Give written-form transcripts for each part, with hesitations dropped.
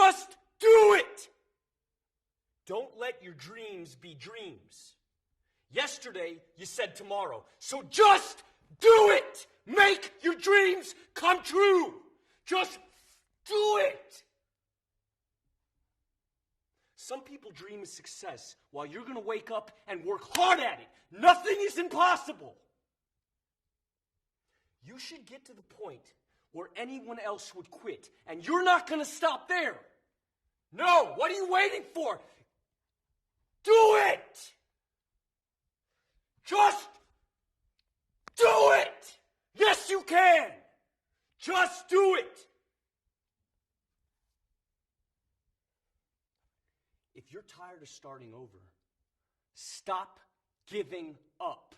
Just do it! Don't let your dreams be dreams. Yesterday, you said tomorrow. So just do it! Make your dreams come true! Just do it! Some people dream of success while you're going to wake up and work hard at it. Nothing is impossible. You should get to the point where anyone else would quit, and you're not going to stop there. No, what are you waiting for? Do it! Just do it! Yes, you can! Just do it! If you're tired of starting over, stop giving up.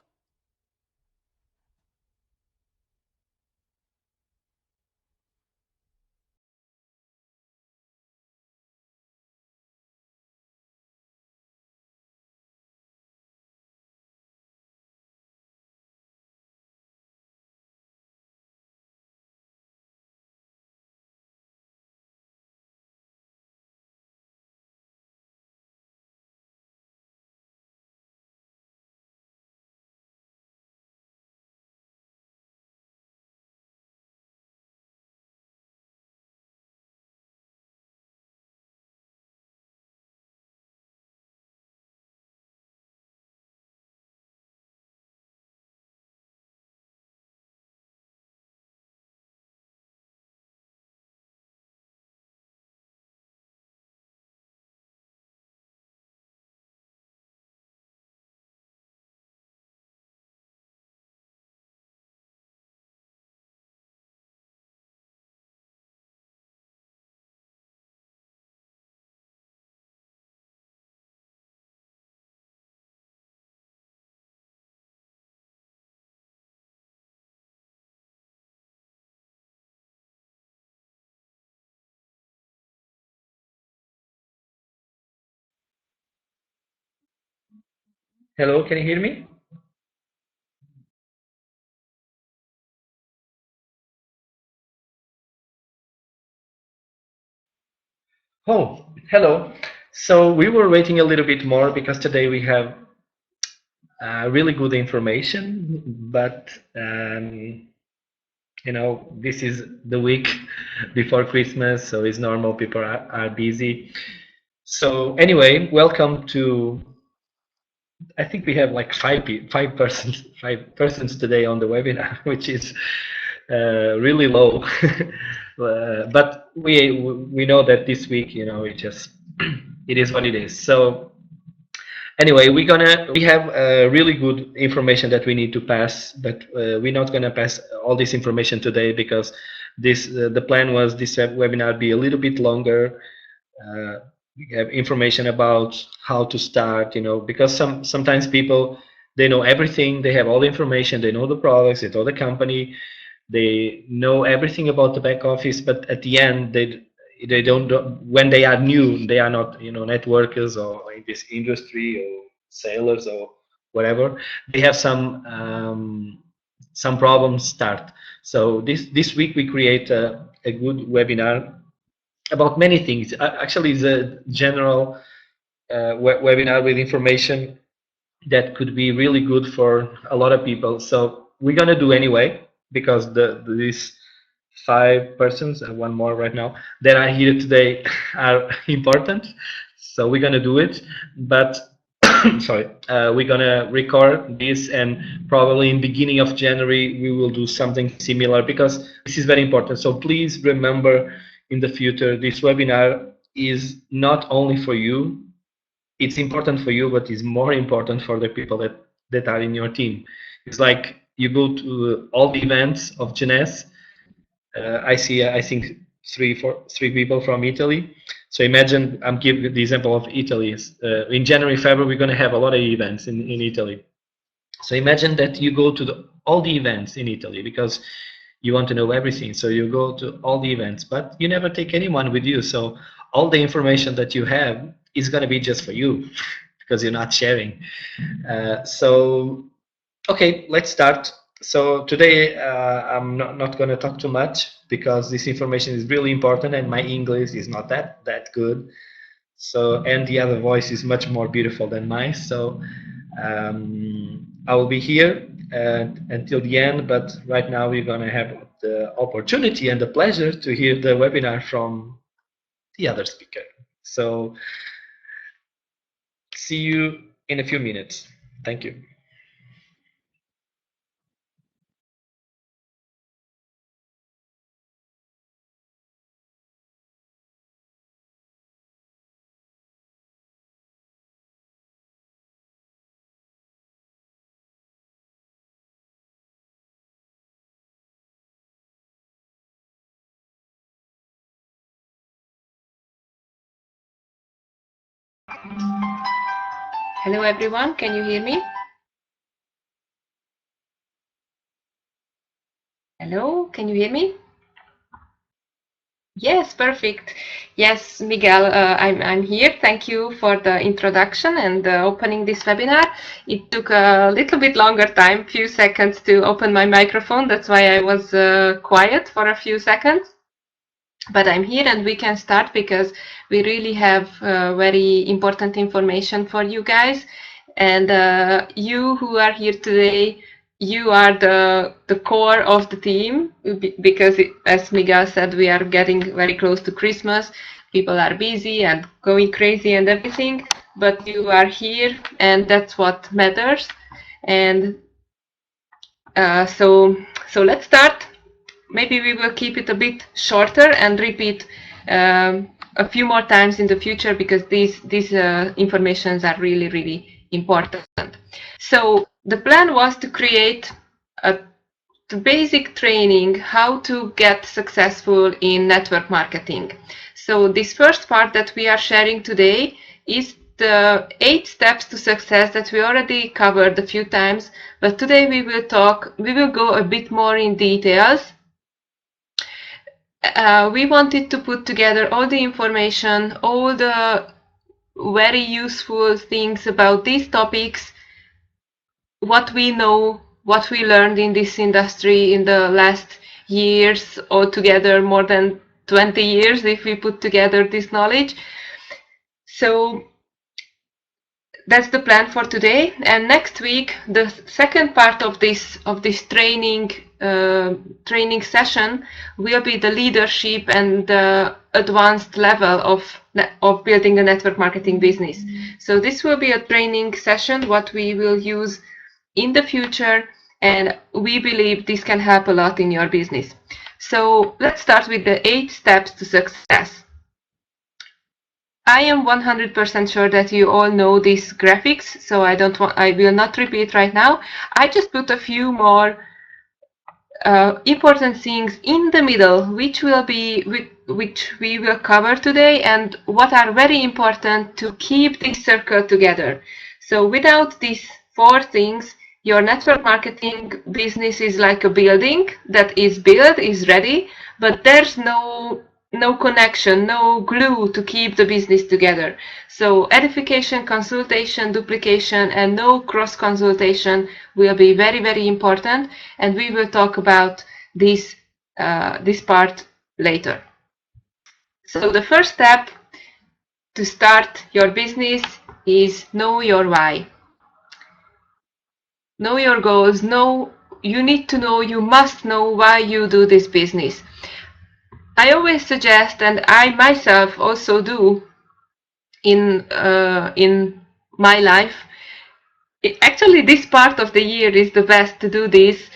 Hello, can you hear me? Oh, hello. So we were waiting a little bit more because today we have really good information, but this is the week before Christmas, so it's normal, people are busy. So anyway, welcome to, I think we have like five persons today on the webinar, which is really low. But we know that this week, it is what it is. So anyway, we have really good information that we need to pass, but we're not gonna pass all this information today because the plan was this webinar be a little bit longer. We have information about how to start, because sometimes people, they know everything, they have all the information, they know the products, they know the company, they know everything about the back office, but at the end they don't, when they are new, they are not networkers or in this industry or sailors or whatever, they have some problems start. So this week we create a good webinar about many things. Actually, it's a general webinar with information that could be really good for a lot of people. So we're gonna do anyway because these five persons and one more right now that are here today are important. So we're gonna do it, but sorry, we're gonna record this, and probably in beginning of January we will do something similar because this is very important. So please remember, in the future, this webinar is not only for you. It's important for you, but it's more important for the people that are in your team. It's like you go to all the events of Genes. I see, I think, three people from Italy. So imagine, I'm giving the example of Italy. In January, February, we're going to have a lot of events in Italy. So imagine that you go to all the events in Italy because you want to know everything. So you go to all the events, but you never take anyone with you. So all the information that you have is going to be just for you because you're not sharing. So, okay, let's start. So today I'm not going to talk too much because this information is really important and my English is not that good. So, and the other voice is much more beautiful than mine. So I will be here until the end, but right now we're going to have the opportunity and the pleasure to hear the webinar from the other speaker. So see you in a few minutes. Thank you. Hello everyone, can you hear me? Hello, can you hear me? Yes, perfect. Yes, Miguel, I'm here. Thank you for the introduction and opening this webinar. It took a little bit longer time, few seconds to open my microphone. That's why I was quiet for a few seconds. But I'm here and we can start because we really have very important information for you guys. And you who are here today, you are the core of the team because, as Miguel said, we are getting very close to Christmas. People are busy and going crazy and everything, but you are here and that's what matters. And so let's start. Maybe we will keep it a bit shorter and repeat a few more times in the future because these informations are really important. So the plan was to create the basic training how to get successful in network marketing. So this first part that we are sharing today is the 8 steps to success that we already covered a few times, but today we will go a bit more in details. We wanted to put together all the information, all the very useful things about these topics, what we know, what we learned in this industry in the last years, altogether more than 20 years if we put together this knowledge. So that's the plan for today. And next week, the second part of this training session will be the leadership and the advanced level of building a network marketing business. So this will be a training session what we will use in the future, and we believe this can help a lot in your business. So let's start with the 8 steps to success. I am 100% sure that you all know these graphics, so I will not repeat right now. I just put a few more important things in the middle, which we will cover today, and what are very important to keep this circle together. So without these 4 things, your network marketing business is like a building that is built, is ready, but there's no connection, no glue to keep the business together. So edification, consultation, duplication, and no cross consultation will be very important, and we will talk about this part later. So the first step to start your business is know your why. Know your goals. You must know why you do this business. I always suggest, and I myself also do in my life, actually this part of the year is the best to do this.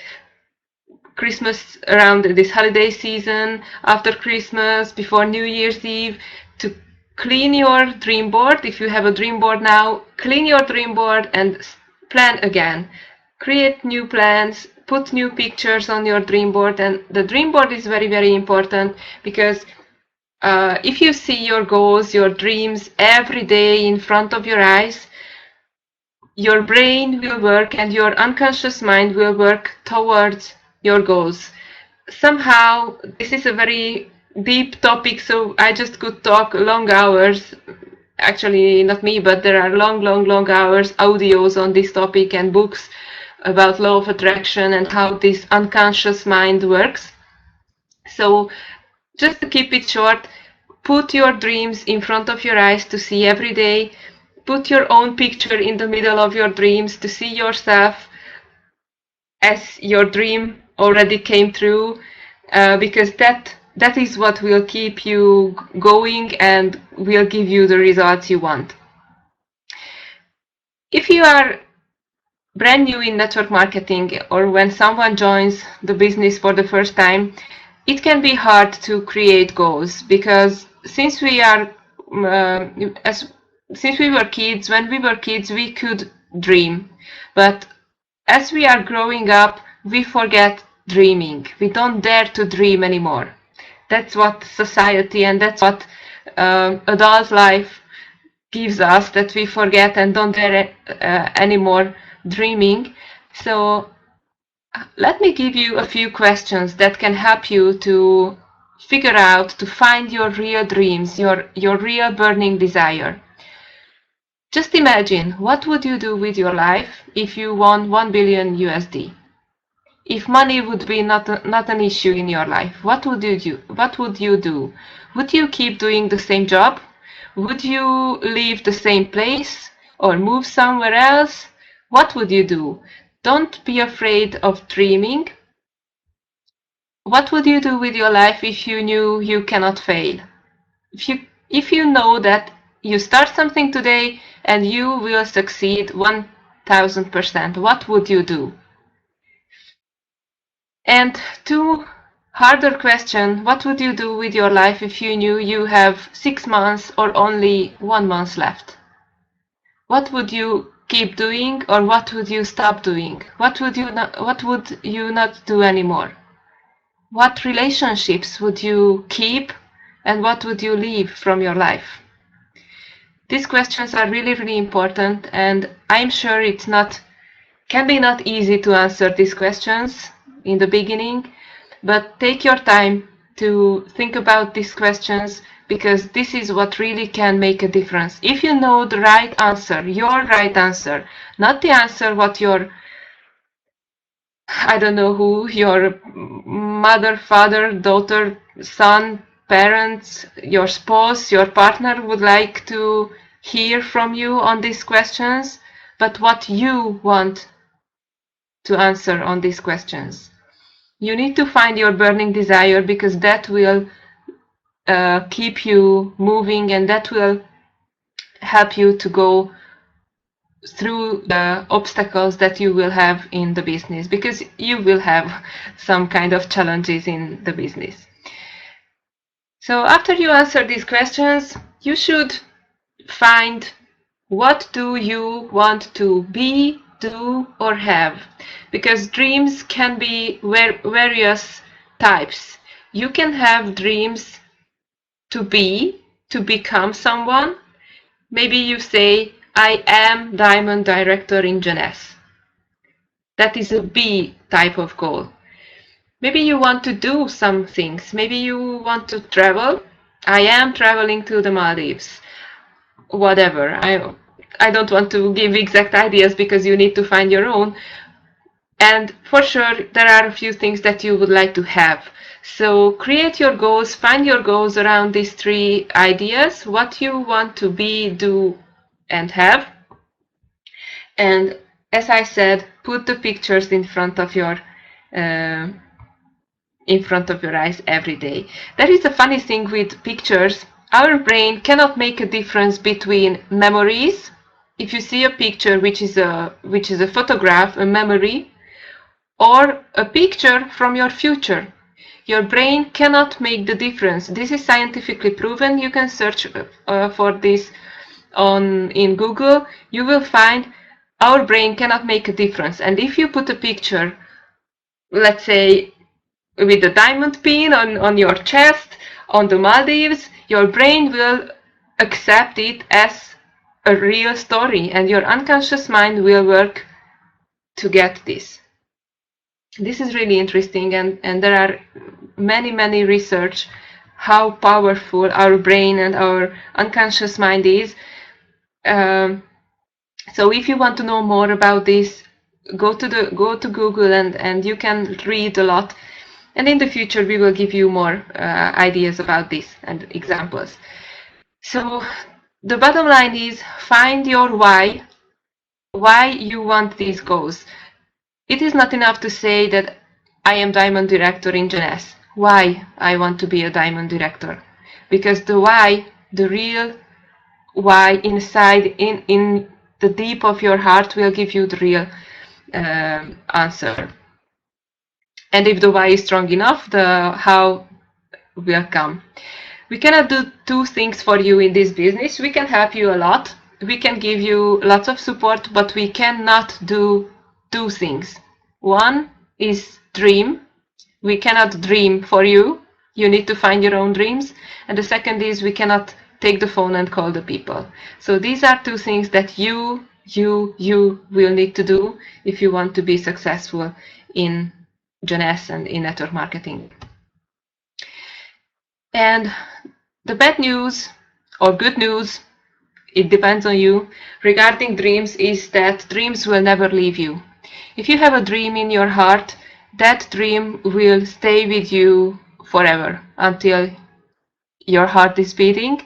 Christmas, around this holiday season, after Christmas, before New Year's Eve, to clean your dream board. If you have a dream board now, clean your dream board and plan again. Create new plans, put new pictures on your dream board, and the dream board is very important because if you see your goals, your dreams every day in front of your eyes, your brain will work and your unconscious mind will work towards your goals. Somehow, this is a very deep topic, so I just could talk long hours. Actually, not me, but there are long hours, audios on this topic and books about law of attraction and how this unconscious mind works. So just to keep it short, put your dreams in front of your eyes to see every day. Put your own picture in the middle of your dreams to see yourself as your dream already came true, because that is what will keep you going and will give you the results you want. If you are brand new in network marketing, or when someone joins the business for the first time, it can be hard to create goals, because since we are since we were kids, when we were kids, we could dream, but as we are growing up, we forget dreaming. We don't dare to dream anymore. That's what society and that's what adult life gives us, that we forget and don't dare anymore dreaming. So let me give you a few questions that can help you to figure out, to find your real dreams, your real burning desire. Just imagine, what would you do with your life if you won 1 billion USD? If money would be not an issue in your life, what would you do? What would you do? Would you keep doing the same job? Would you leave the same place or move somewhere else? What would you do? Don't be afraid of dreaming. What would you do with your life if you knew you cannot fail? If you know that you start something today and you will succeed 1000%, what would you do? And two harder question, what would you do with your life if you knew you have 6 months or only 1 month left? What would you keep doing, or what would you stop doing? What would you not do anymore? What relationships would you keep, and what would you leave from your life? These questions are really, really important, and I'm sure can be not easy to answer these questions in the beginning, but take your time to think about these questions, because this is what really can make a difference. If you know the right answer, your right answer, not the answer what your, I don't know who, your mother, father, daughter, son, parents, your spouse, your partner would like to hear from you on these questions, but what you want to answer on these questions. You need to find your burning desire, because that will keep you moving, and that will help you to go through the obstacles that you will have in the business, because you will have some kind of challenges in the business. So after you answer these questions, you should find, what do you want to be, do, or have? Because dreams can be various types. You can have dreams to become someone. Maybe you say, I am Diamond Director in Jeunesse. That is a B type of goal. Maybe you want to do some things. Maybe you want to travel. I am traveling to the Maldives. Whatever. I don't want to give exact ideas, because you need to find your own. And for sure, there are a few things that you would like to have. So create your goals, find your goals around these 3 ideas, what you want to be, do, and have. And as I said, put the pictures in front of your eyes every day. There is a funny thing with pictures. Our brain cannot make a difference between memories. If you see a picture which is a photograph, a memory, or a picture from your future, your brain cannot make the difference. This is scientifically proven. You can search for this in Google. You will find our brain cannot make a difference. And if you put a picture, let's say with a diamond pin on your chest on the Maldives, your brain will accept it as a real story, and your unconscious mind will work to get this. This is really interesting, and there are many research how powerful our brain and our unconscious mind is. So if you want to know more about this, go to Google and you can read a lot. And in the future, we will give you more ideas about this and examples. So the bottom line is find your why you want these goals. It is not enough to say that I am diamond director in Jeunesse. Why I want to be a diamond director? Because the why, the real why inside in the deep of your heart will give you the real answer. And if the why is strong enough, the how will come. We cannot do two things for you in this business. We can help you a lot. We can give you lots of support, but we cannot do two things. One is dream. We cannot dream for you. You need to find your own dreams. And the second is we cannot take the phone and call the people. So these are two things that you will need to do if you want to be successful in Jeunesse and in network marketing. And the bad news or good news, it depends on you, regarding dreams is that dreams will never leave you. If you have a dream in your heart, that dream will stay with you forever until your heart is beating.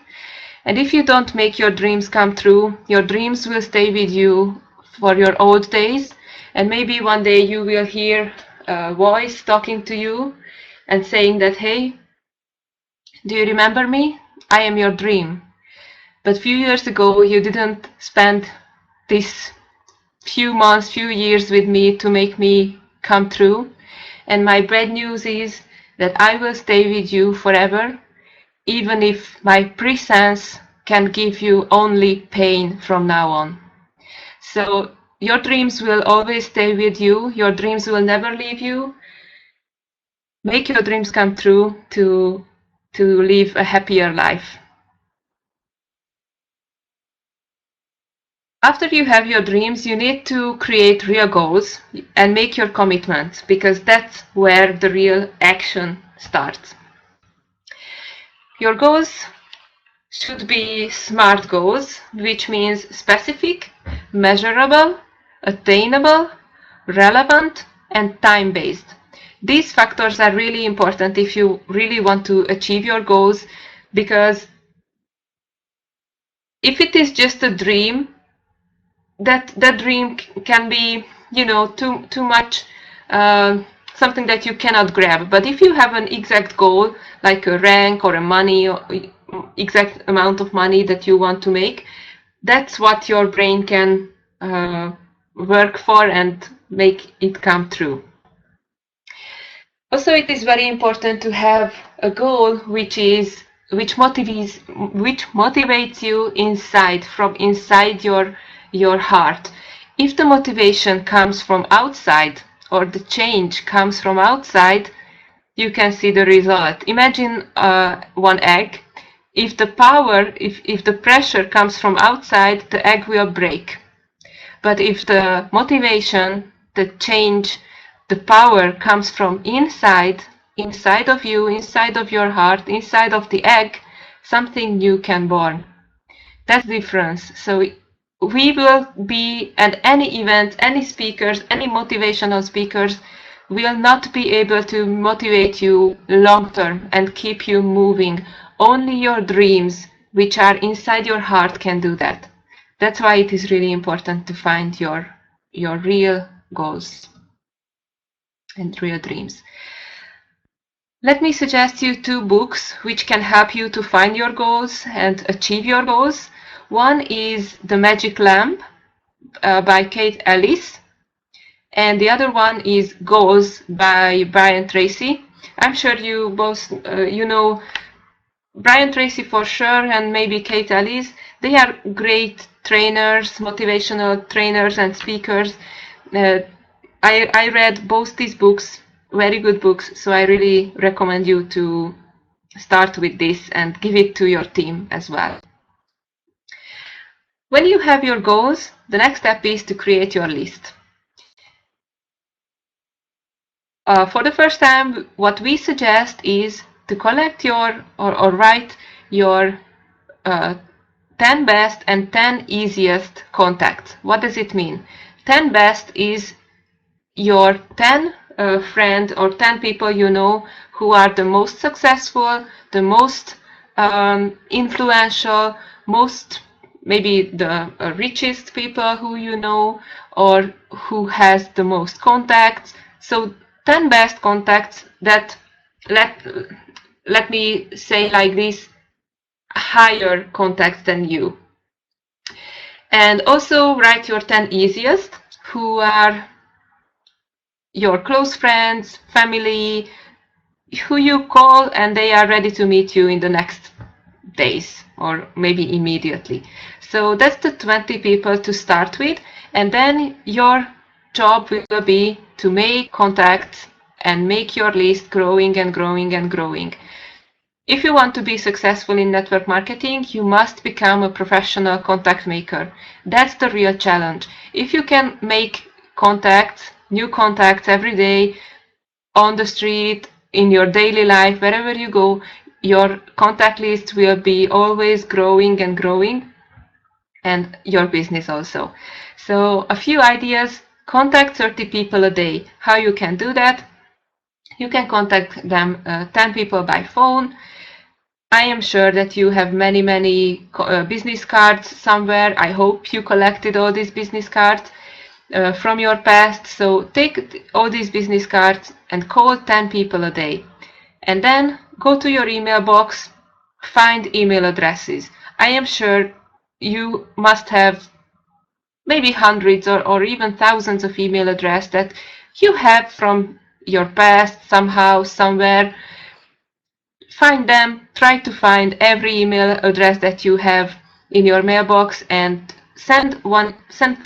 And if you don't make your dreams come true, your dreams will stay with you for your old days. And maybe one day you will hear a voice talking to you and saying that, hey, do you remember me? I am your dream. But few years ago, you didn't spend this few months, few years with me to make me come true. And my bad news is that I will stay with you forever, even if my presence can give you only pain from now on. So your dreams will always stay with you. Your dreams will never leave you. Make your dreams come true to live a happier life. After you have your dreams, you need to create real goals and make your commitments, because that's where the real action starts. Your goals should be SMART goals, which means specific, measurable, attainable, relevant, and time-based. These factors are really important if you really want to achieve your goals, because if it is just a dream, that dream can be, too much something that you cannot grab. But if you have an exact goal, like a rank or a money or exact amount of money that you want to make, that's what your brain can work for and make it come true. Also, it is very important to have a goal which motivates you inside, from inside your heart. If the motivation comes from outside, or the change comes from outside, you can see the result. Imagine one egg. If the pressure comes from outside, the egg will break. But if the motivation, the change, the power comes from inside of you, inside of your heart, inside of the egg, something new can born. That's the difference. So we will be at any event, any speakers, any motivational speakers will not be able to motivate you long term and keep you moving. Only your dreams, which are inside your heart, can do that. That's why it is really important to find your real goals and real dreams. Let me suggest you 2 books which can help you to find your goals and achieve your goals. One is The Magic Lamp by Kate Ellis, and the other one is Goals by Brian Tracy. I'm sure you both know Brian Tracy for sure, and maybe Kate Ellis. They are great trainers, motivational trainers and speakers. I read both these books, very good books, so I really recommend you to start with this and give it to your team as well. When you have your goals, the next step is to create your list. For the first time, what we suggest is to collect or write your 10 best and 10 easiest contacts. What does it mean? 10 best is your 10 friends or 10 people you know who are the most successful, the most influential, most maybe the richest people who you know, or who has the most contacts. So 10 best contacts that, let me say like this, higher contacts than you. And also write your 10 easiest, who are your close friends, family, who you call and they are ready to meet you in the next days or maybe immediately. So that's the 20 people to start with, and then your job will be to make contacts and make your list growing and growing and growing. If you want to be successful in network marketing, you must become a professional contact maker. That's the real challenge. If you can make contacts, new contacts every day, on the street, in your daily life, wherever you go, your contact list will be always growing and growing, and your business also. So a few ideas: contact 30 people a day. How you can do that? You can contact them 10 people by phone. I am sure that you have many business cards somewhere. I hope you collected all these business cards from your past. So take all these business cards and call 10 people a day. And then go to your email box, find email addresses. I am sure you must have maybe hundreds or even thousands of email addresses that you have from your past somehow, somewhere. Find them, try to find every email address that you have in your mailbox and send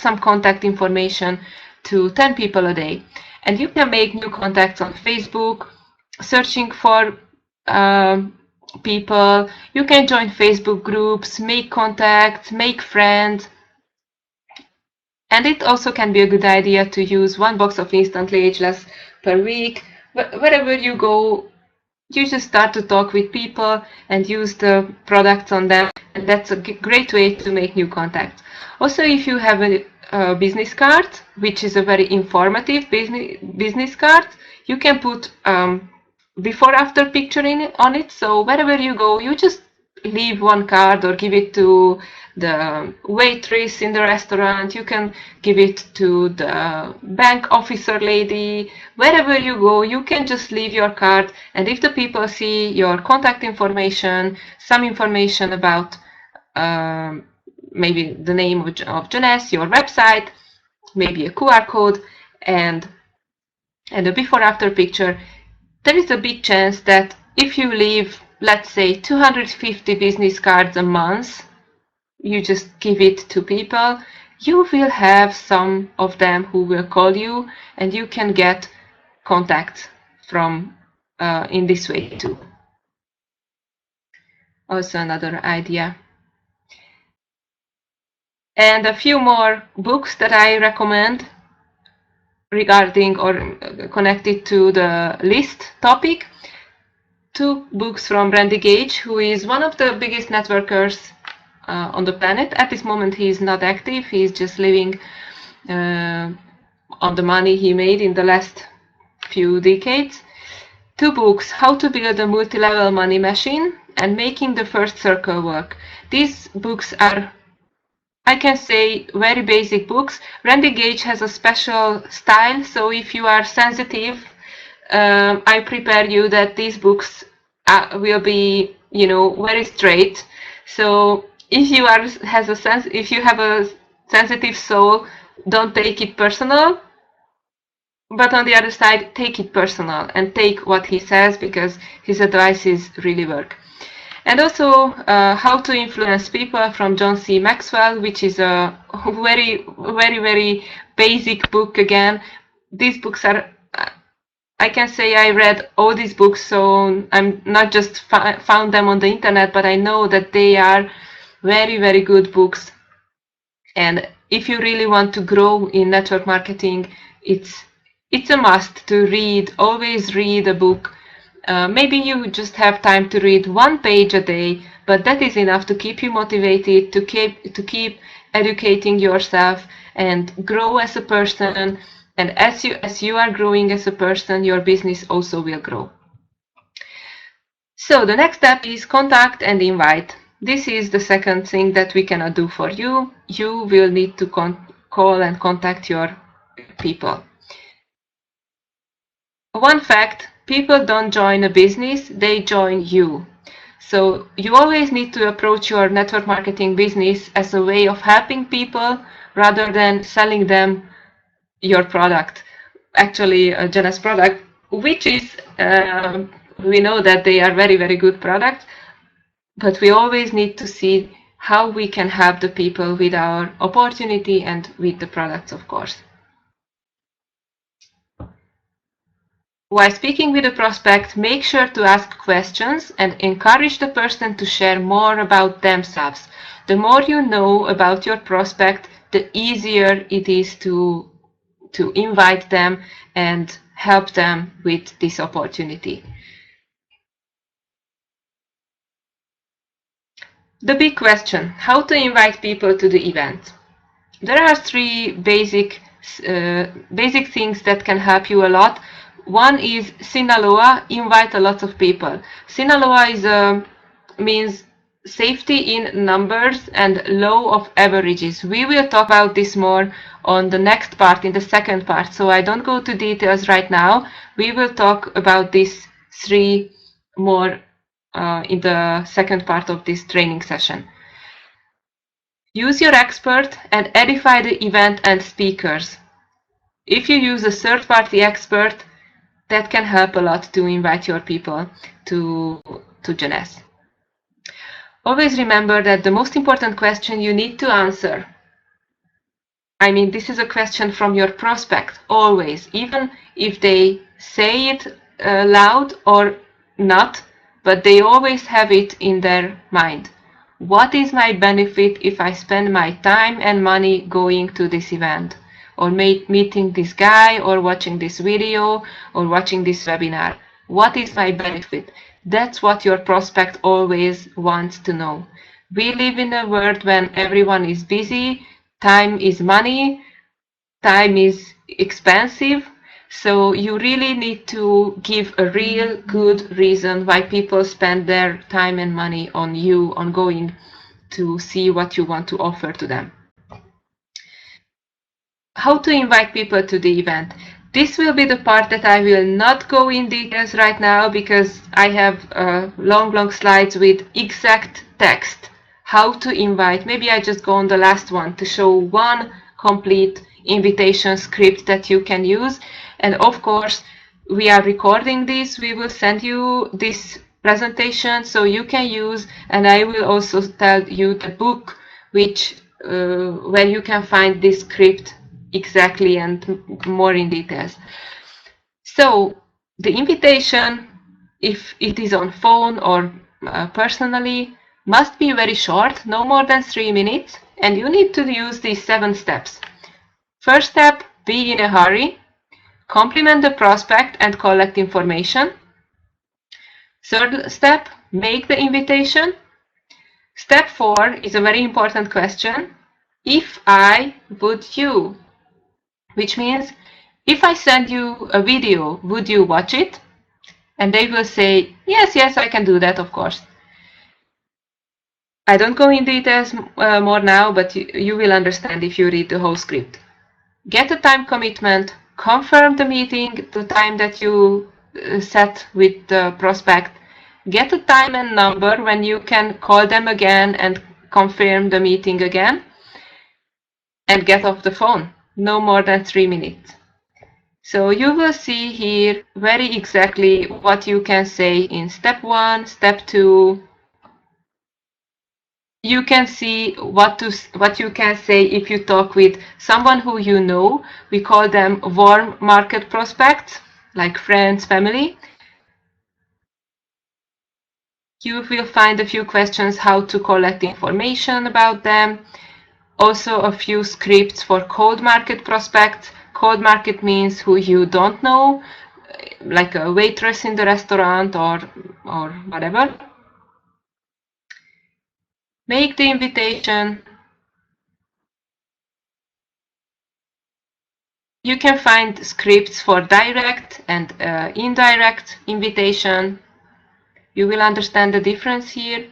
some contact information to 10 people a day. And you can make new contacts on Facebook, searching for people. You can join Facebook groups, make contacts, make friends. And it also can be a good idea to use one box of Instantly Ageless per week. Wherever you go, you just start to talk with people and use the products on them, and that's a great way to make new contacts. Also, if you have a business card, which is a very informative business card, you can put before-after picture on it. So wherever you go, you just leave one card or give it to the waitress in the restaurant. You can give it to the bank officer lady. Wherever you go, you can just leave your card, and if the people see your contact information, some information about maybe the name of Jeunesse, your website, maybe a QR code, and a before-after picture, there is a big chance that if you leave, let's say, 250 business cards a month, you just give it to people, you will have some of them who will call you, and you can get contact from in this way too. Also another idea. And a few more books that I recommend regarding or connected to the list topic. 2 books from Randy Gage, who is one of the biggest networkers on the planet. At this moment he is not active, he is just living on the money he made in the last few decades. 2 books, How to Build a Multi-Level Money Machine and Making the First Circle Work. These books are, I can say, very basic books. Randy Gage has a special style, so if you are sensitive, I prepare you that these books will be, very straight. So if you have a sensitive soul, don't take it personal. But on the other side, take it personal and take what he says, because his advices really work. And also How to Influence People from John C. Maxwell, which is a very, very, very basic book again. These books are, I can say I read all these books, so I'm not just found them on the internet, but I know that they are very, very good books. And if you really want to grow in network marketing, it's a must to read, always read a book. Maybe you just have time to read 1 page a day, but that is enough to keep you motivated, to keep educating yourself and grow as a person. And as you are growing as a person, your business also will grow. So the next step is contact and invite. This is the second thing that we cannot do for you. You will need to call and contact your people. One fact, people don't join a business, they join you. So you always need to approach your network marketing business as a way of helping people rather than selling them your product. Actually, a Janus product, which is, we know that they are very, very good products, but we always need to see how we can help the people with our opportunity and with the products, of course. While speaking with a prospect, make sure to ask questions and encourage the person to share more about themselves. The more you know about your prospect, the easier it is to invite them and help them with this opportunity. The big question, how to invite people to the event. There are three basic things that can help you a lot. One is Sinaloa, invite a lot of people. Sinaloa means safety in numbers and law of averages. We will talk about this more on the next part, in the second part, so I don't go to details right now. We will talk about these three more in the second part of this training session. Use your expert and edify the event and speakers. If you use a third-party expert, that can help a lot to invite your people to Janus. Always remember that the most important question you need to answer, I mean, this is a question from your prospect, always, even if they say it loud or not, but they always have it in their mind. What is my benefit if I spend my time and money going to this event, or meeting this guy, or watching this video, or watching this webinar? What is my benefit? That's what your prospect always wants to know. We live in a world when everyone is busy, time is money, time is expensive, so you really need to give a real good reason why people spend their time and money on you, on going to see what you want to offer to them. How to invite people to the event. This will be the part that I will not go in details right now, because I have long slides with exact text. How to invite. Maybe I just go on the last one to show one complete invitation script that you can use. And of course, we are recording this. We will send you this presentation so you can use, and I will also tell you the book which where you can find this script exactly and more in details. So the invitation, if it is on phone or personally, must be very short, no more than 3 minutes, and you need to use these 7 steps. First step, be in a hurry. Compliment the prospect and collect information. Third step, make the invitation. Step 4 is a very important question. If I, would you? Which means, if I send you a video, would you watch it? And they will say, yes, I can do that, of course. I don't go in details more now, but you will understand if you read the whole script. Get a time commitment, confirm the meeting, the time that you set with the prospect. Get a time and number when you can call them again and confirm the meeting again. And get off the phone, no more than 3 minutes. So you will see here very exactly what you can say in step 1, step 2. You can see what you can say if you talk with someone who you know. We call them warm market prospects, like friends, family. You will find a few questions how to collect information about them. Also a few scripts for cold market prospects. Cold market means who you don't know, like a waitress in the restaurant or whatever. Make the invitation. You can find scripts for direct and indirect invitation. You will understand the difference here.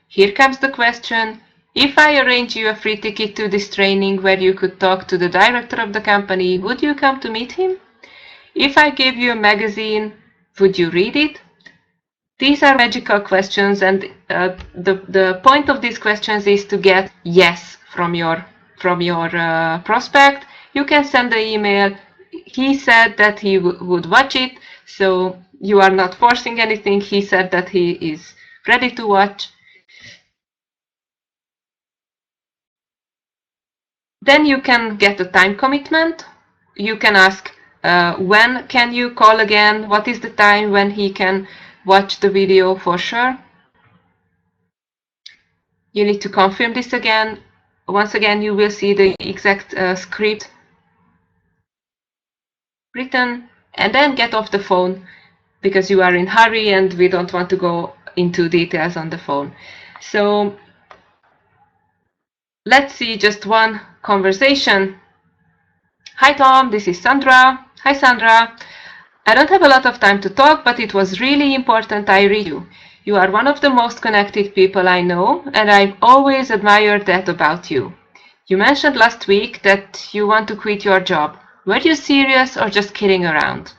Here comes the question. If I arrange you a free ticket to this training where you could talk to the director of the company, would you come to meet him? If I gave you a magazine, would you read it? These are magical questions, and the point of these questions is to get yes from your prospect. You can send the email. He said that he would watch it, so you are not forcing anything. He said that he is ready to watch. Then you can get a time commitment. You can ask when can you call again? What is the time when he can watch the video for sure? You need to confirm this again. Once again, you will see the exact script written, and then get off the phone because you are in hurry and we don't want to go into details on the phone. So let's see just one conversation. Hi Tom, this is Sandra. Hi Sandra. I don't have a lot of time to talk, but it was really important I read you. You are one of the most connected people I know, and I've always admired that about you. You mentioned last week that you want to quit your job. Were you serious or just kidding around?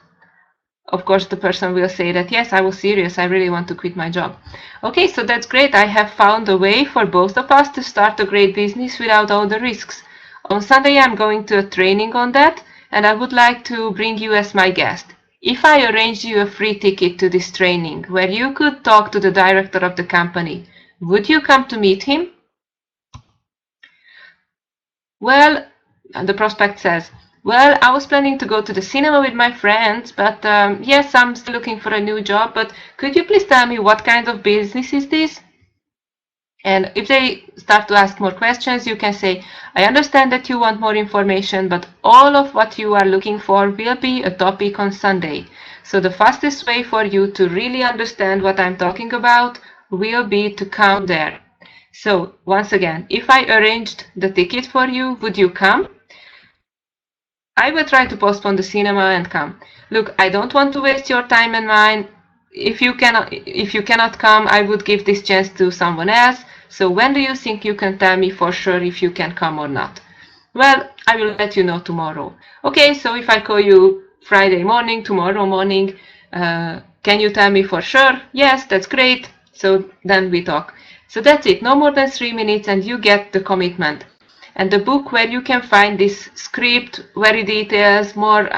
Of course, the person will say that, yes, I was serious. I really want to quit my job. Okay, so that's great. I have found a way for both of us to start a great business without all the risks. On Sunday, I'm going to a training on that, and I would like to bring you as my guest. If I arranged you a free ticket to this training where you could talk to the director of the company, would you come to meet him? Well, the prospect says, well, I was planning to go to the cinema with my friends, but yes, I'm still looking for a new job, but could you please tell me what kind of business is this? And if they start to ask more questions, you can say, I understand that you want more information, but all of what you are looking for will be a topic on Sunday. So the fastest way for you to really understand what I'm talking about will be to come there. So once again, if I arranged the ticket for you, would you come? I will try to postpone the cinema and come. Look, I don't want to waste your time and mine. If you cannot come, I would give this chance to someone else. So when do you think you can tell me for sure if you can come or not? Well, I will let you know tomorrow. Okay, so if I call you Friday morning, tomorrow morning, can you tell me for sure? Yes, that's great. So then we talk. So that's it, no more than 3 minutes and you get the commitment. And the book where you can find this script, very details, more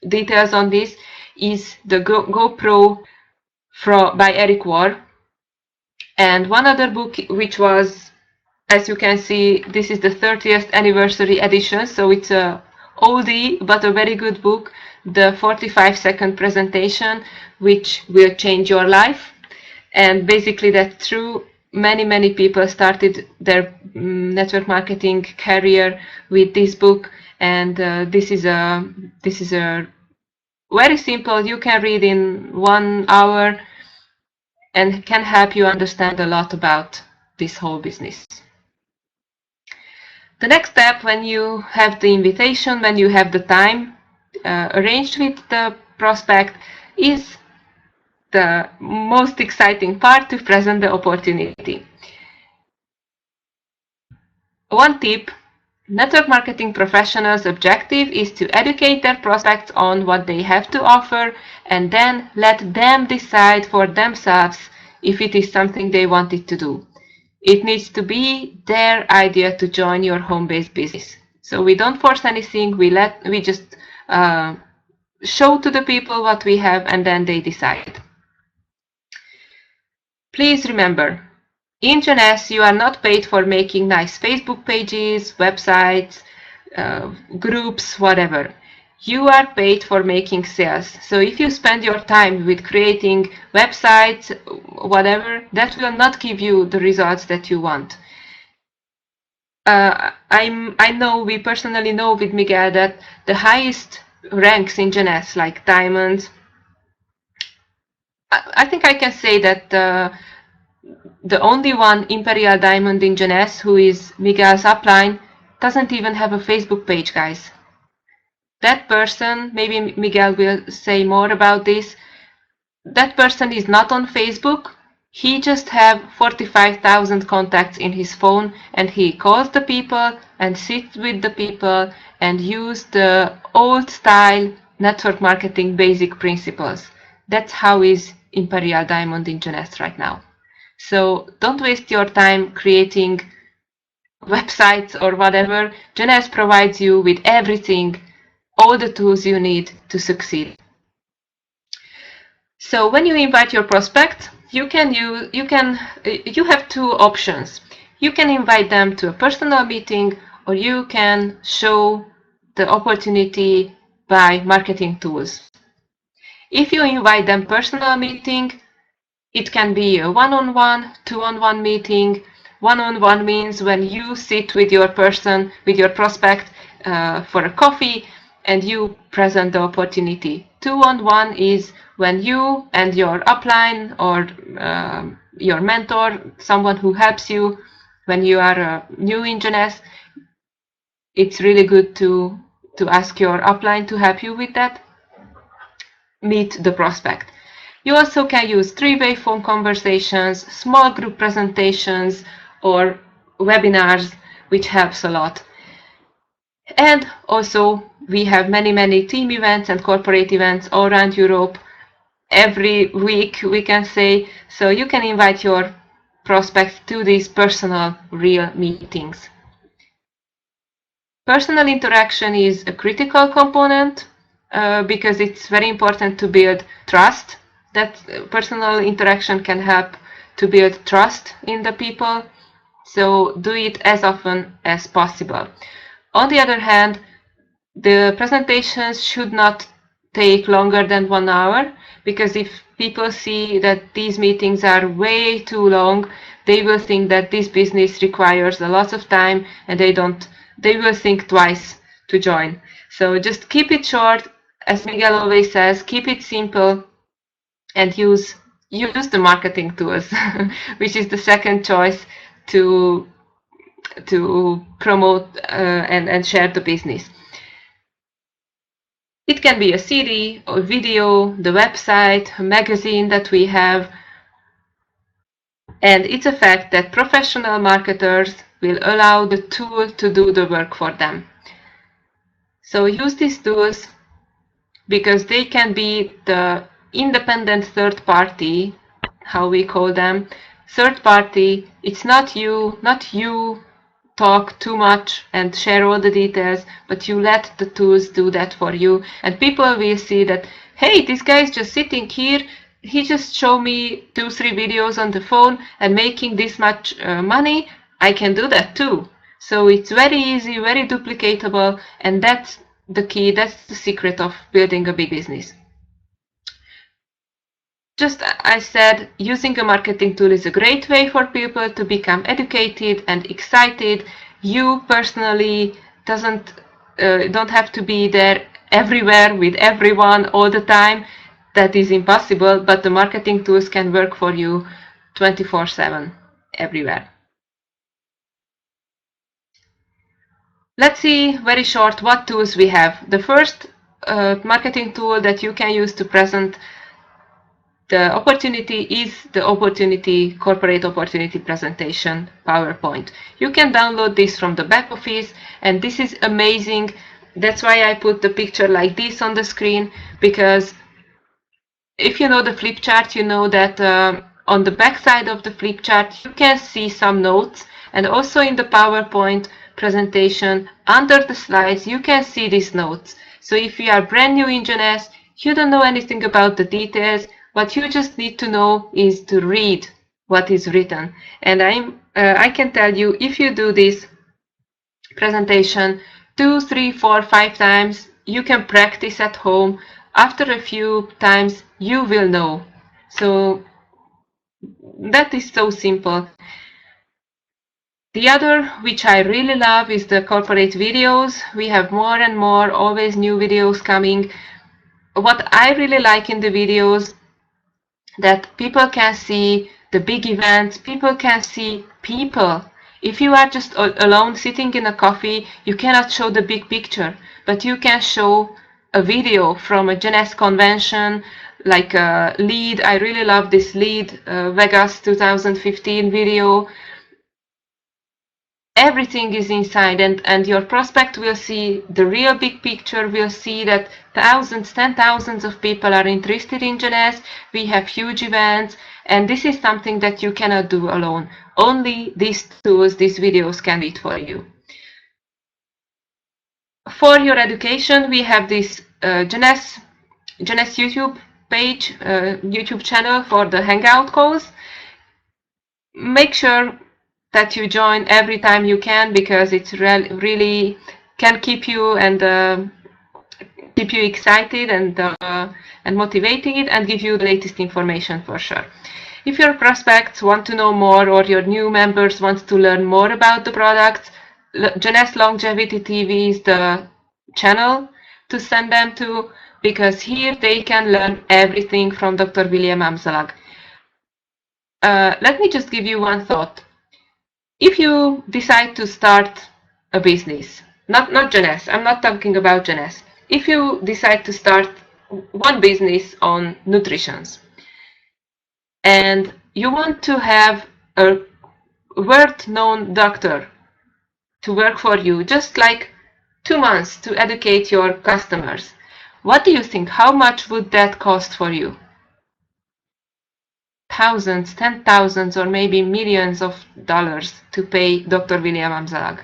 details on this is the GoPro by Eric Warr. And one other book which was, as you can see, this is the 30th anniversary edition, so it's a oldie but a very good book, the 45-second presentation, which will change your life. And basically that's true. Many people started their network marketing career with this book, and this is a very simple, you can read in 1 hour and can help you understand a lot about this whole business. The next step, when you have the invitation, when you have the time arranged with the prospect, is the most exciting part, to present the opportunity. One tip: network marketing professionals' objective is to educate their prospects on what they have to offer and then let them decide for themselves if it is something they wanted to do. It needs to be their idea to join your home-based business. So we don't force anything, we just show to the people what we have and then they decide. Please remember, in Succes, you are not paid for making nice Facebook pages, websites, groups, whatever. You are paid for making sales. So if you spend your time with creating websites, whatever, that will not give you the results that you want. We personally know with Miguel that the highest ranks in Succes, like diamonds, I think I can say that the only one Imperial Diamond in Succes, who is Miguel's upline, doesn't even have a Facebook page, guys. That person, maybe Miguel will say more about this, that person is not on Facebook. He just have 45,000 contacts in his phone, and he calls the people and sits with the people and use the old style network marketing basic principles. That's how is Imperial Diamond in Jeunesse right now. So don't waste your time creating websites or whatever. Jeunesse provides you with everything, all the tools you need to succeed. So when you invite your prospect, you have two options. You can invite them to a personal meeting, or you can show the opportunity by marketing tools. If you invite them personal meeting, it can be a one-on-one, two-on-one meeting. One-on-one means when you sit with your person, with your prospect for a coffee, and you present the opportunity. Two-on-one is when you and your upline or your mentor, someone who helps you when you are new in Jeunesse, it's really good to ask your upline to help you with that. Meet the prospect. You also can use three-way phone conversations, small group presentations, or webinars, which helps a lot. And also, we have many team events and corporate events all around Europe. Every week, we can say, so you can invite your prospects to these personal, real meetings. Personal interaction is a critical component because it's very important to build trust. That personal interaction can help to build trust in the people. So do it as often as possible. On the other hand, the presentations should not take longer than 1 hour, because if people see that these meetings are way too long, they will think that this business requires a lot of time, and they will think twice to join. So just keep it short, as Miguel always says, keep it simple, and use the marketing tools, which is the second choice to promote and share the business. It can be a CD or video, the website, a magazine that we have. And it's a fact that professional marketers will allow the tool to do the work for them. So use these tools because they can be the independent third party, how we call them. Third party, it's not you talk too much and share all the details, but you let the tools do that for you, and people will see that, hey, this guy is just sitting here, he just showed me 2-3 videos on the phone and making this much money, I can do that too. So it's very easy, very duplicatable, and that's the key, that's the secret of building a big business. Just I said, using a marketing tool is a great way for people to become educated and excited. You personally don't have to be there everywhere with everyone all the time. That is impossible, but the marketing tools can work for you 24/7 everywhere. Let's see very short what tools we have. The first marketing tool that you can use to present the opportunity is the corporate opportunity presentation PowerPoint. You can download this from the back office, and this is amazing. That's why I put the picture like this on the screen, because if you know the flip chart, you know that on the back side of the flip chart you can see some notes, and also in the PowerPoint presentation under the slides you can see these notes. So if you are brand new in Jeunesse, you don't know anything about the details, what you just need to know is to read what is written. And I can tell you, if you do this presentation 2, 3, 4, 5 times, you can practice at home. After a few times, you will know. So that is so simple. The other, which I really love, is the corporate videos. We have more and more, always new videos coming. What I really like in the videos, that people can see the big events, people can see people If you are just alone sitting in a coffee, you cannot show the big picture, but you can show a video from a Jeunesse convention, like a lead. I really love this lead Vegas 2015 video. Everything is inside, and your prospect will see the real big picture, will see that thousands, 10,000s of people are interested in Jeunesse. We have huge events, and this is something that you cannot do alone. Only these tools, these videos can do it for you. For your education, we have this Jeunesse YouTube page, YouTube channel for the Hangout calls. Make sure that you join every time you can, because it's really can keep you and keep you excited and motivated and give you the latest information for sure. If your prospects want to know more, or your new members want to learn more about the products, Jeunesse Longevity TV is the channel to send them to, because here they can learn everything from Dr. William Amzalag. Let me just give you one thought. If you decide to start a business, not Jeunesse, I'm not talking about Jeunesse. If you decide to start one business on nutrition, and you want to have a world-known doctor to work for you, just like 2 months to educate your customers, what do you think? How much would that cost for you? Thousands, 10,000s, or maybe millions of dollars to pay Dr. William Amzalag.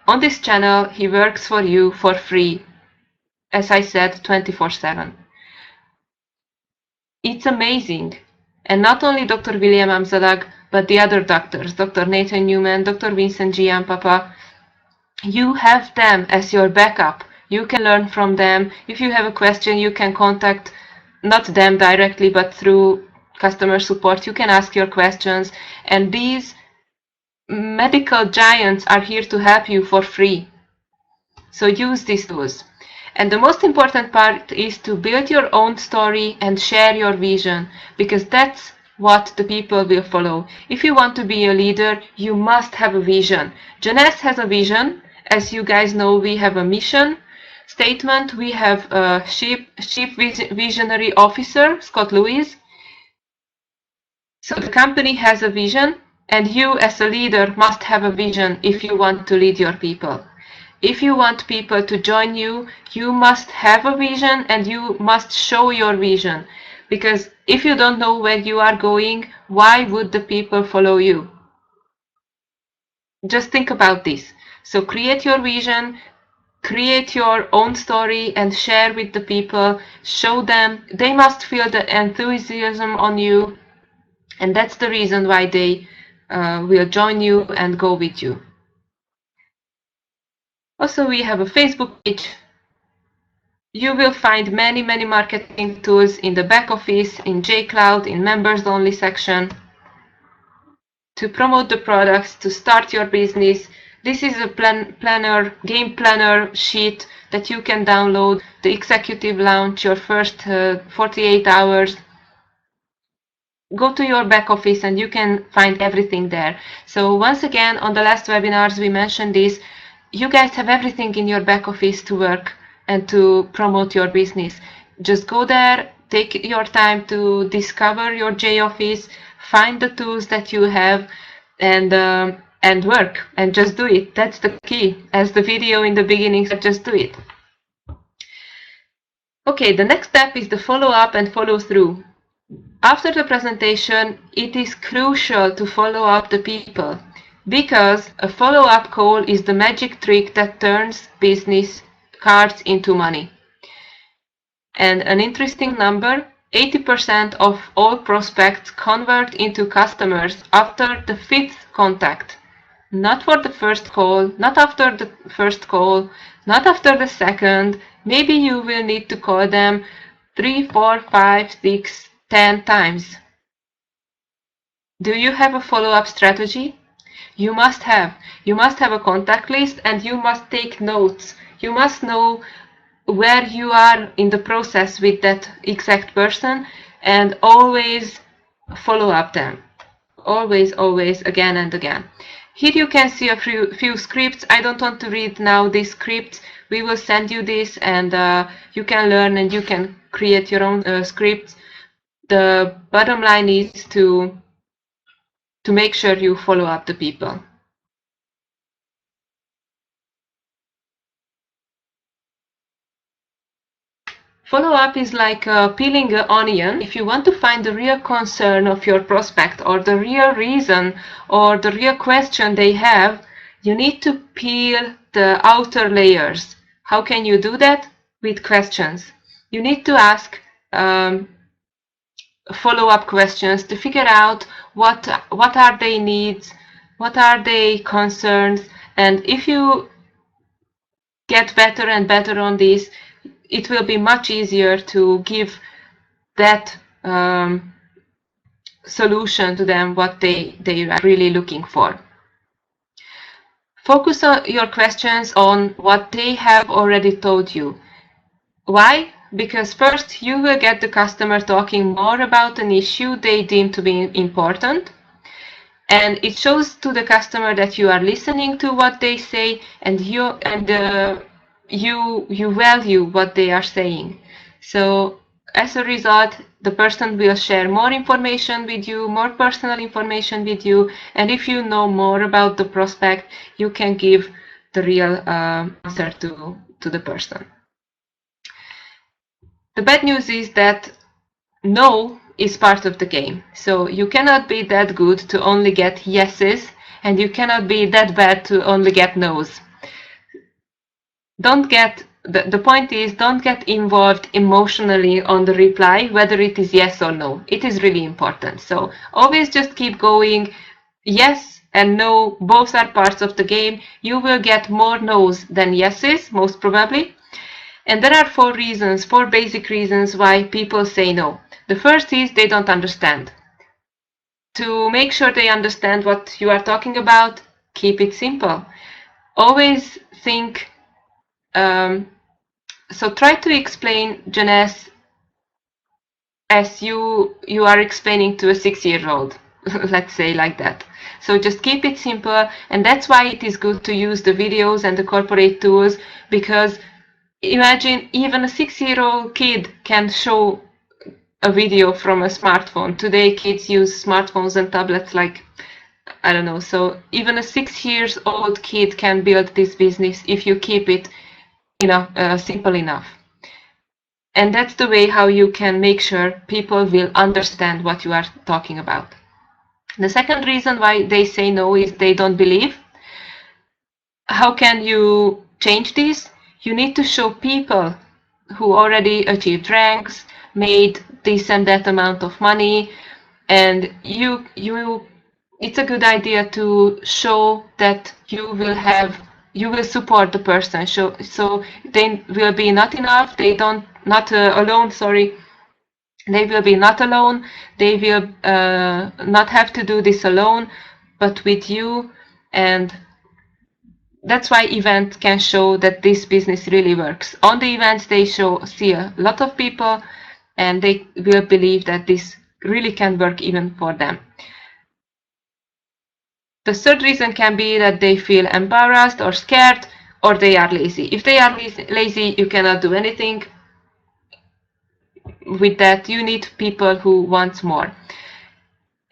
On this channel, he works for you for free, as I said, 24/7. It's amazing. And not only Dr. William Amzalag, but the other doctors, Dr. Nathan Newman, Dr. Vincent Giampapa, you have them as your backup. You can learn from them. If you have a question, you can contact not them directly, but through customer support. You can ask your questions, and these medical giants are here to help you for free. So use these tools. And the most important part is to build your own story and share your vision, because that's what the people will follow. If you want to be a leader, you must have a vision. Jeunesse has a vision. As you guys know, we have a mission statement. We have a chief visionary officer, Scott Lewis. So the company has a vision, and you as a leader must have a vision if you want to lead your people. If you want people to join you, you must have a vision and you must show your vision. Because if you don't know where you are going, why would the people follow you? Just think about this. So create your vision, create your own story and share with the people. Show them. They must feel the enthusiasm on you. And that's the reason why they will join you and go with you. Also, we have a Facebook page. You will find many marketing tools in the back office, in JCloud, in members only section to promote the products, to start your business. This is a game planner sheet that you can download, the executive launch, your first 48 hours. Go to your back office and you can find everything there. So once again, on the last webinars we mentioned this. You guys have everything in your back office to work and to promote your business. Just go there, take your time to discover your J office, find the tools that you have, and work, and just do it. That's the key. As the video in the beginning said, just do it. Okay, the next step is the follow up and follow through. After the presentation, it is crucial to follow up the people, because a follow-up call is the magic trick that turns business cards into money. And an interesting number, 80% of all prospects convert into customers after the 5th contact. Not for the first call, not after the first call, not after the second. Maybe you will need to call them 3, 4, 5, 6, 10 times. Do you have a follow-up strategy? You must have a contact list, and you must take notes. You must know where you are in the process with that exact person, and always follow up them. Always, again and again. Here you can see a few scripts. I don't want to read now these scripts. We will send you this, and you can learn and you can create your own scripts. The bottom line is to make sure you follow up the people. Follow-up is like peeling an onion. If you want to find the real concern of your prospect or the real reason or the real question they have, you need to peel the outer layers. How can you do that? With questions. You need to ask follow-up questions to figure out what are their needs, what are their concerns, and if you get better and better on this, it will be much easier to give that solution to them, what they are really looking for. Focus on your questions on what they have already told you. Why? Because first you will get the customer talking more about an issue they deem to be important, and it shows to the customer that you are listening to what they say, and you value what they are saying. So as a result, the person will share more information with you, more personal information with you, and if you know more about the prospect, you can give the real answer to the person. The bad news is that no is part of the game. So you cannot be that good to only get yeses, and you cannot be that bad to only get no's. The point is, don't get involved emotionally on the reply, whether it is yes or no. It is really important. So always just keep going. Yes and no, both are parts of the game. You will get more no's than yeses, most probably. And there are four basic reasons why people say no. The first is they don't understand. To make sure they understand what you are talking about, keep it simple. Always think, so try to explain jeunesse as you are explaining to a 6-year-old, let's say like that. So just keep it simple, and that's why it is good to use the videos and the corporate tools, because imagine even a 6-year-old kid can show a video from a smartphone. Today kids use smartphones and tablets like, I don't know, so even a 6-year-old kid can build this business if you keep it simple enough. And that's the way how you can make sure people will understand what you are talking about. The second reason why they say no is they don't believe. How can you change this? You need to show people who already achieved ranks, made this and that amount of money, and it's a good idea to show that you will support the person. So they will be not alone. They will be not alone. They will not have to do this alone, but with you. And that's why events can show that this business really works. On the events, they see a lot of people, and they will believe that this really can work even for them. The third reason can be that they feel embarrassed or scared, or they are lazy. If they are lazy, you cannot do anything with that. You need people who want more.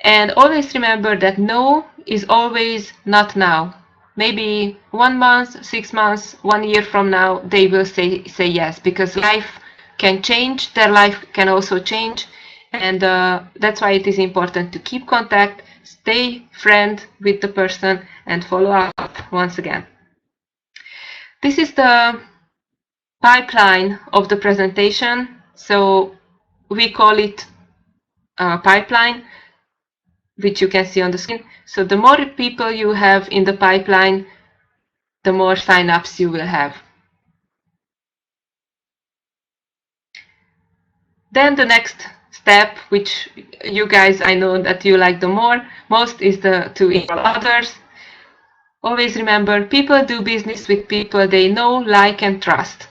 And always remember that no is always not now. Maybe 1 month, 6 months, 1 year from now, they will say yes, because life can change. Their life can also change. And that's why it is important to keep contact, stay friend with the person, and follow up once again. This is the pipeline of the presentation. So we call it pipeline, which you can see on the screen. So the more people you have in the pipeline, the more sign-ups you will have. Then the next step, which you guys, I know that you like the most, is to involve others. Always remember, people do business with people they know, like, and trust.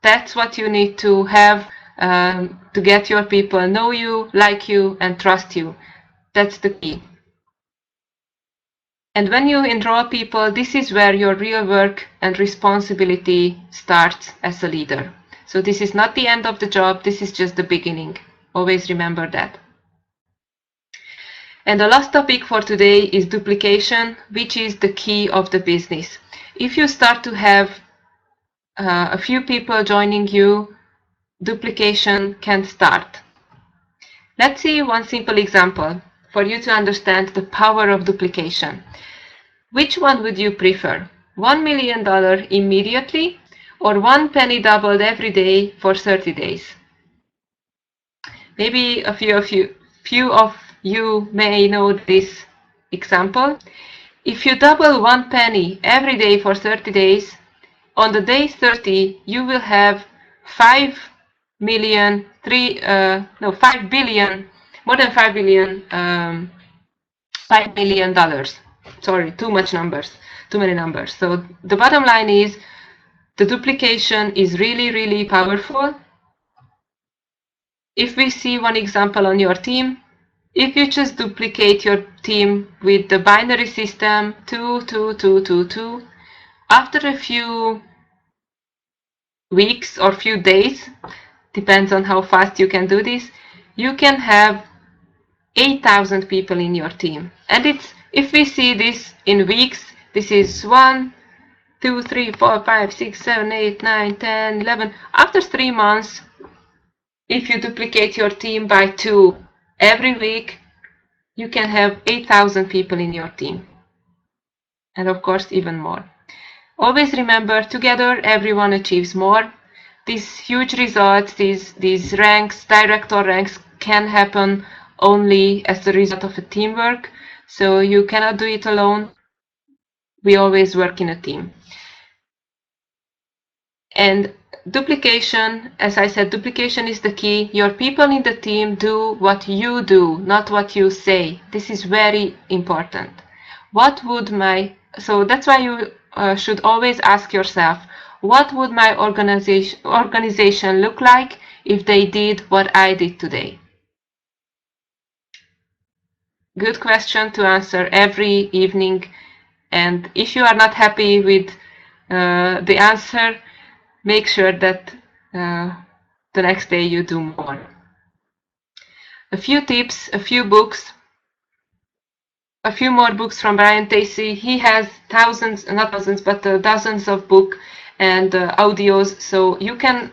That's what you need to have to get your people know you, like you, and trust you. That's the key. And when you enroll people, this is where your real work and responsibility starts as a leader. So this is not the end of the job, this is just the beginning. Always remember that. And the last topic for today is duplication, which is the key of the business. If you start to have a few people joining you, duplication can start. Let's see one simple example for you to understand the power of duplication. Which one would you prefer? $1 million immediately or 1 penny doubled every day for 30 days? Maybe a few of you may know this example. If you double 1 penny every day for 30 days, on the day 30 you will have 5 billion, more than 5 billion, $5 million. Sorry, too many numbers. So the bottom line is the duplication is really, really powerful. If we see one example on your team, if you just duplicate your team with the binary system 2, 2, 2, 2, 2, after a few weeks or few days, depends on how fast you can do this, you can have 8,000 people in your team. And if we see this in weeks, this is 1, 2, 3, 4, 5, 6, 7, 8, 9, 10, 11. After 3 months, if you duplicate your team by 2 every week, you can have 8,000 people in your team. And of course, even more. Always remember, together everyone achieves more. These huge results, these ranks, director ranks, can happen only as a result of a teamwork. So you cannot do it alone. We always work in a team. And duplication, as I said, duplication is the key. Your people in the team do what you do, not what you say. This is very important. So that's why you should always ask yourself, what would my organization look like if they did what I did today? Good question to answer every evening. And if you are not happy with the answer, make sure that the next day you do more. A few tips, a few books, a few more books from Brian Tracy. He has dozens of books and audios, so you can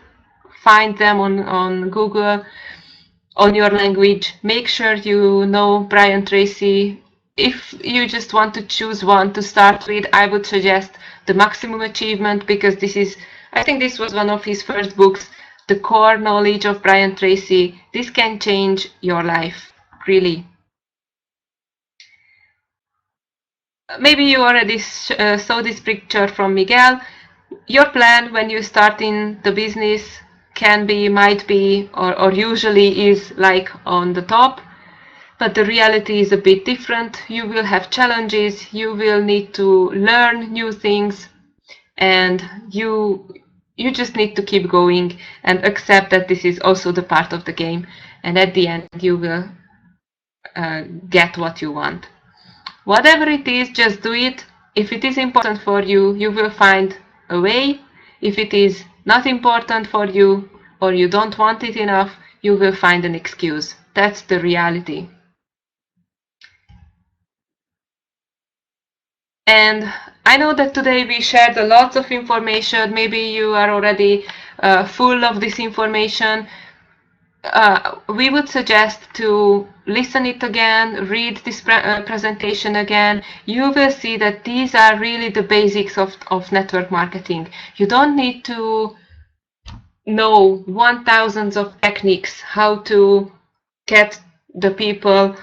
find them on Google, on your language. Make sure you know Brian Tracy. If you just want to choose one to start with, I would suggest The Maximum Achievement, because I think this was one of his first books, The Core Knowledge of Brian Tracy. This can change your life, really. Maybe you already saw this picture from Miguel. Your plan when you start in the business might be, or usually is like on the top, but the reality is a bit different. You will have challenges, you will need to learn new things, and you just need to keep going and accept that this is also the part of the game, and at the end you will get what you want. Whatever it is, just do it. If it is important for you, you will find a way. If it is not important for you, or you don't want it enough, you will find an excuse. That's the reality. And I know that today we shared a lot of information. Maybe you are already full of this information. We would suggest to listen it again, read this presentation again. You will see that these are really the basics of network marketing. You don't need to know 1,000 of techniques how to get the people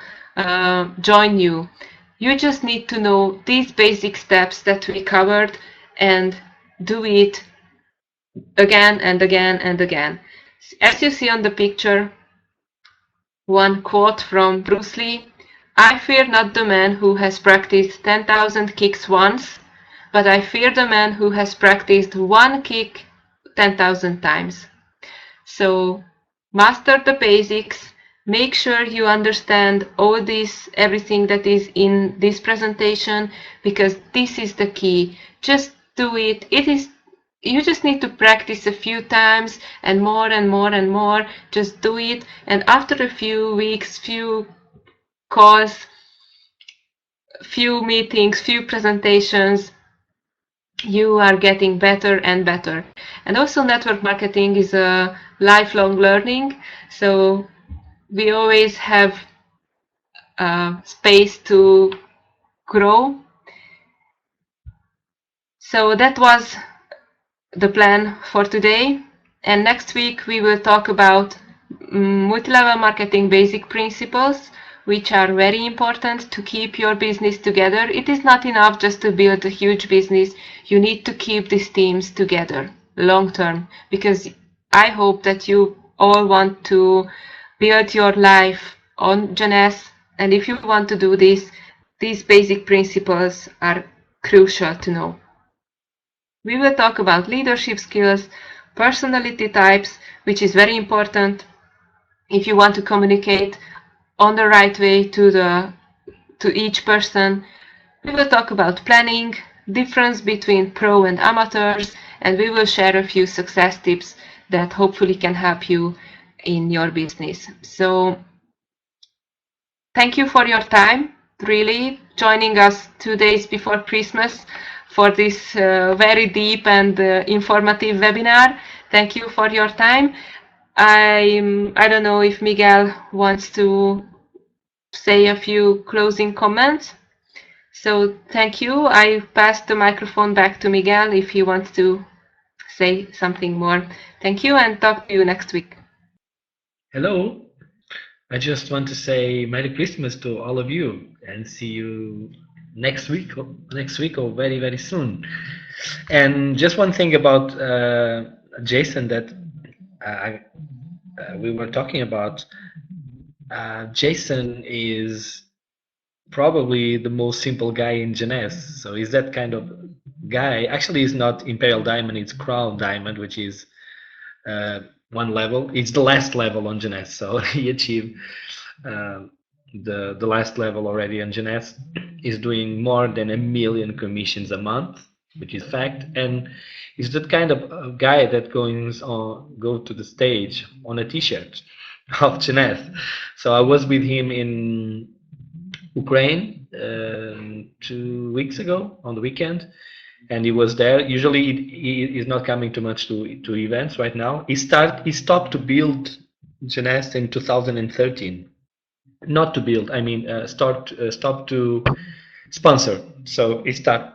join you. You just need to know these basic steps that we covered and do it again and again and again. As you see on the picture, one quote from Bruce Lee: "I fear not the man who has practiced 10,000 kicks once, but I fear the man who has practiced one kick 10,000 times." So master the basics, Make sure you understand all this, everything that is in this presentation, because this is the key. Just do it. You just need to practice a few times and more and more and more. Just do it. And after a few weeks, few calls, few meetings, few presentations, you are getting better and better. And also network marketing is a lifelong learning. So we always have space to grow. So that was the plan for today. And next week we will talk about multi-level marketing basic principles, which are very important to keep your business together. It is not enough just to build a huge business. You need to keep these teams together long term, because I hope that you all want to build your life on Jeunesse. And if you want to do this, these basic principles are crucial to know. We will talk about leadership skills, personality types, which is very important if you want to communicate on the right way to each person. We will talk about planning, difference between pro and amateurs, and we will share a few success tips that hopefully can help you in your business. So thank you for your time, really, joining us 2 days before Christmas for this very deep and informative webinar. Thank you for your time. I don't know if Miguel wants to say a few closing comments. So thank you. I pass the microphone back to Miguel if he wants to say something more. Thank you, and talk to you next week. Hello. I just want to say Merry Christmas to all of you and see you next week or very, very soon. And just one thing about Jason that we were talking about. Jason is probably the most simple guy in Jeunesse. So he's that kind of guy. Actually, it's not Imperial Diamond, it's Crown Diamond, which is one level. It's the last level on Jeunesse. So he achieved the last level already on Jeunesse. Is doing more than 1 million commissions a month, which is a fact. And he's that kind of guy that go to the stage on a t-shirt of Jeunesse. So I was with him in Ukraine 2 weeks ago on the weekend, and he was there. Usually he is not coming too much to events right now. He stopped to build Jeunesse in 2013. Not to build, I mean stop to sponsor. So he started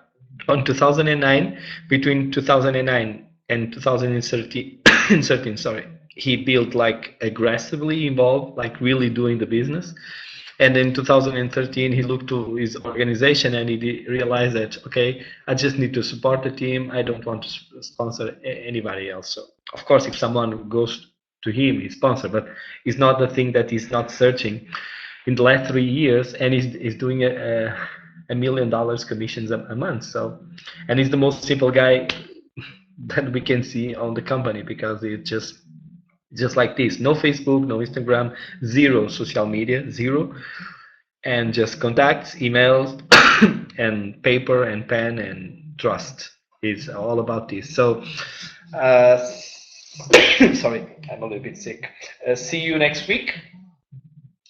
on 2009. Between 2009 and 2013, sorry, he built like aggressively involved, like really doing the business. And in 2013, he looked to his organization and he realized that, okay, I just need to support the team. I don't want to sponsor anybody else. So, of course, if someone goes to him, he sponsor, but it's not the thing that he's not searching. In the last 3 years, and he's doing $1 million commissions a month. So, and he's the most simple guy that we can see on the company, because it's just like this. No Facebook, no Instagram, zero social media, zero, and just contacts, emails, and paper and pen and trust. Is all about this. So, sorry, I'm a little bit sick. See you next week,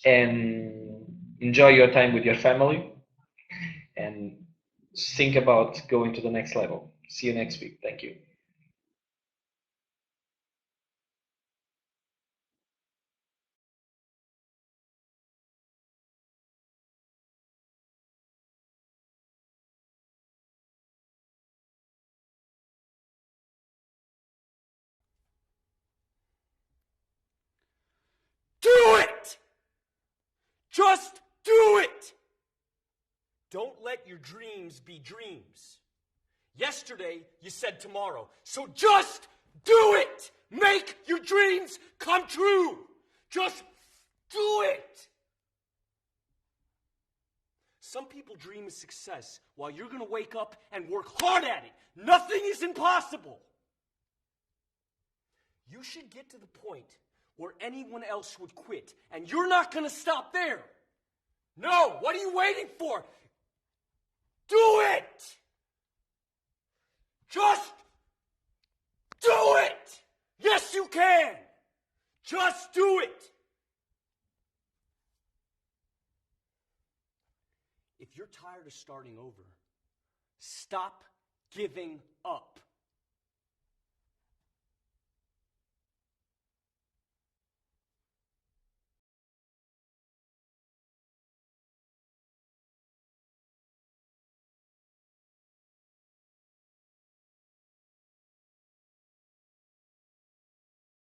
and enjoy your time with your family, and think about going to the next level. See you next week. Thank you. Do it! Just do it! Don't let your dreams be dreams. Yesterday, you said tomorrow. So just do it! Make your dreams come true! Just do it! Some people dream of success while you're going to wake up and work hard at it. Nothing is impossible. You should get to the point or anyone else would quit. And you're not going to stop there. No, what are you waiting for? Do it! Just do it! Yes, you can! Just do it! If you're tired of starting over, stop giving up.